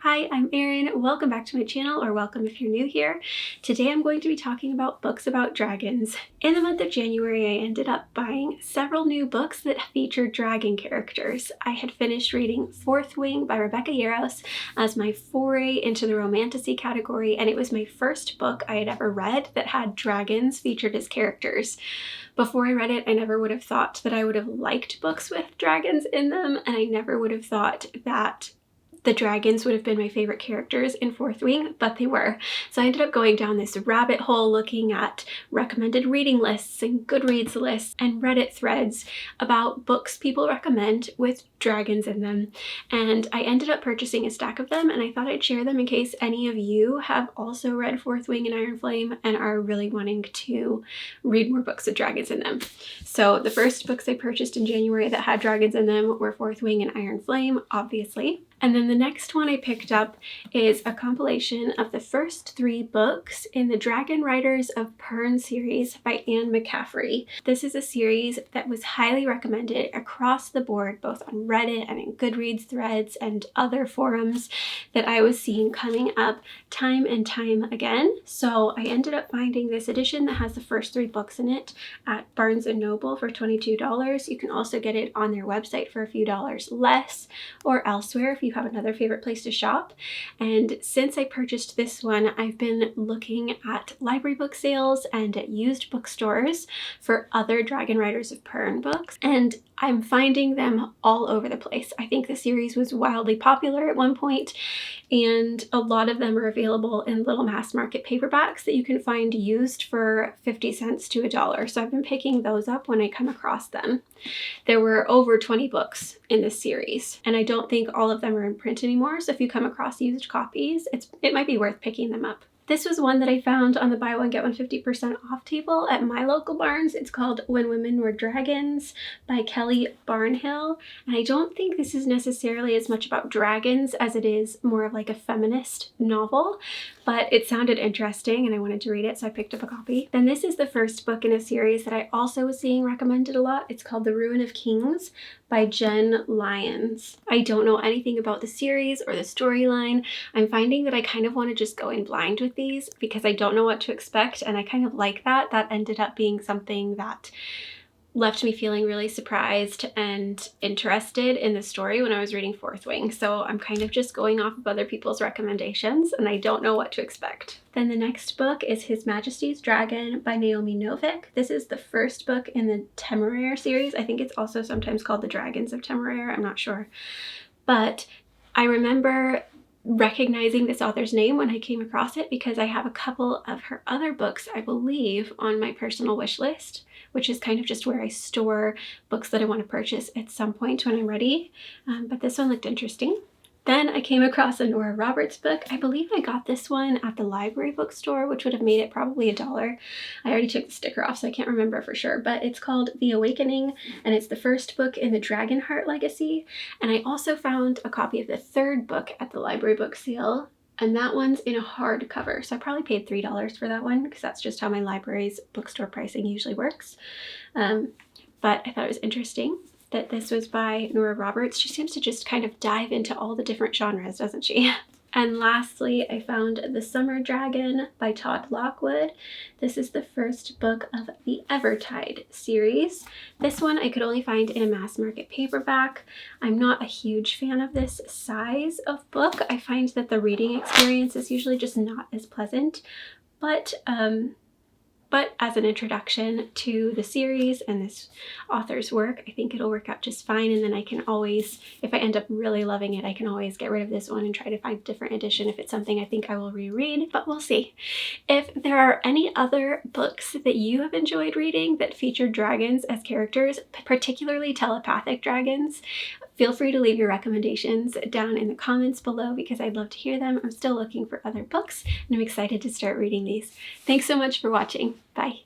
Hi, I'm Erin. Welcome back to my channel, or welcome if you're new here. Today I'm going to be talking about books about dragons. In the month of January, I ended up buying several new books that featured dragon characters. I had finished reading Fourth Wing by Rebecca Yarros as my foray into the romantasy category, and it was my first book I had ever read that had dragons featured as characters. Before I read it, I never would have thought that I would have liked books with dragons in them, and I never would have thought that the dragons would have been my favorite characters in Fourth Wing, but they were. So I ended up going down this rabbit hole looking at recommended reading lists and Goodreads lists and Reddit threads about books people recommend with dragons in them. And I ended up purchasing a stack of them, and I thought I'd share them in case any of you have also read Fourth Wing and Iron Flame and are really wanting to read more books with dragons in them. So the first books I purchased in January that had dragons in them were Fourth Wing and Iron Flame, obviously. And then the next one I picked up is a compilation of the first 3 books in the Dragon Riders of Pern series by Anne McCaffrey. This is a series that was highly recommended across the board, both on Reddit and in Goodreads threads and other forums that I was seeing coming up time and time again. So I ended up finding this edition that has the first 3 books in it at Barnes & Noble for $22. You can also get it on their website for a few dollars less, or elsewhere if you have another favorite place to shop. And since I purchased this one, I've been looking at library book sales and at used bookstores for other Dragon Riders of Pern books, and I'm finding them all over the place. I think the series was wildly popular at one point, and a lot of them are available in little mass market paperbacks that you can find used for 50 cents to $1. So I've been picking those up when I come across them. There were over 20 books in this series, and I don't think all of them are in print anymore. So if you come across used copies, it might be worth picking them up. This was one that I found on the buy one get one 50% off table at my local Barnes. It's called When Women Were Dragons by Kelly Barnhill. And I don't think this is necessarily as much about dragons as it is more of like a feminist novel, but it sounded interesting and I wanted to read it, so I picked up a copy. Then this is the first book in a series that I also was seeing recommended a lot. It's called The Ruin of Kings by Jen Lyons. I don't know anything about the series or the storyline. I'm finding that I kind of want to just go in blind with these because I don't know what to expect, and I kind of like that. That ended up being something that left me feeling really surprised and interested in the story when I was reading Fourth Wing. So I'm kind of just going off of other people's recommendations and I don't know what to expect. Then the next book is His Majesty's Dragon by Naomi Novik. This is the first book in the Temeraire series. I think it's also sometimes called The Dragons of Temeraire. I'm not sure. But I remember recognizing this author's name when I came across it because I have a couple of her other books, I believe, on my personal wish list, which is kind of just where I store books that I want to purchase at some point when I'm ready. But this one looked interesting. Then I came across a Nora Roberts book. I believe I got this one at the library bookstore, which would have made it probably $1. I already took the sticker off, so I can't remember for sure, but it's called The Awakening, and it's the first book in the Dragonheart legacy. And I also found a copy of the 3rd book at the library book sale, and that one's in a hardcover. So I probably paid $3 for that one because that's just how my library's bookstore pricing usually works. But I thought it was interesting that this was by Nora Roberts. She seems to just kind of dive into all the different genres, doesn't she? And lastly, I found The Summer Dragon by Todd Lockwood. This is the first book of the Evertide series. This one I could only find in a mass market paperback. I'm not a huge fan of this size of book. I find that the reading experience is usually just not as pleasant, but as an introduction to the series and this author's work, I think it'll work out just fine. And then I can always, if I end up really loving it, I can always get rid of this one and try to find a different edition if it's something I think I will reread, but we'll see. If there are any other books that you have enjoyed reading that feature dragons as characters, particularly telepathic dragons, feel free to leave your recommendations down in the comments below because I'd love to hear them. I'm still looking for other books and I'm excited to start reading these. Thanks so much for watching. Bye.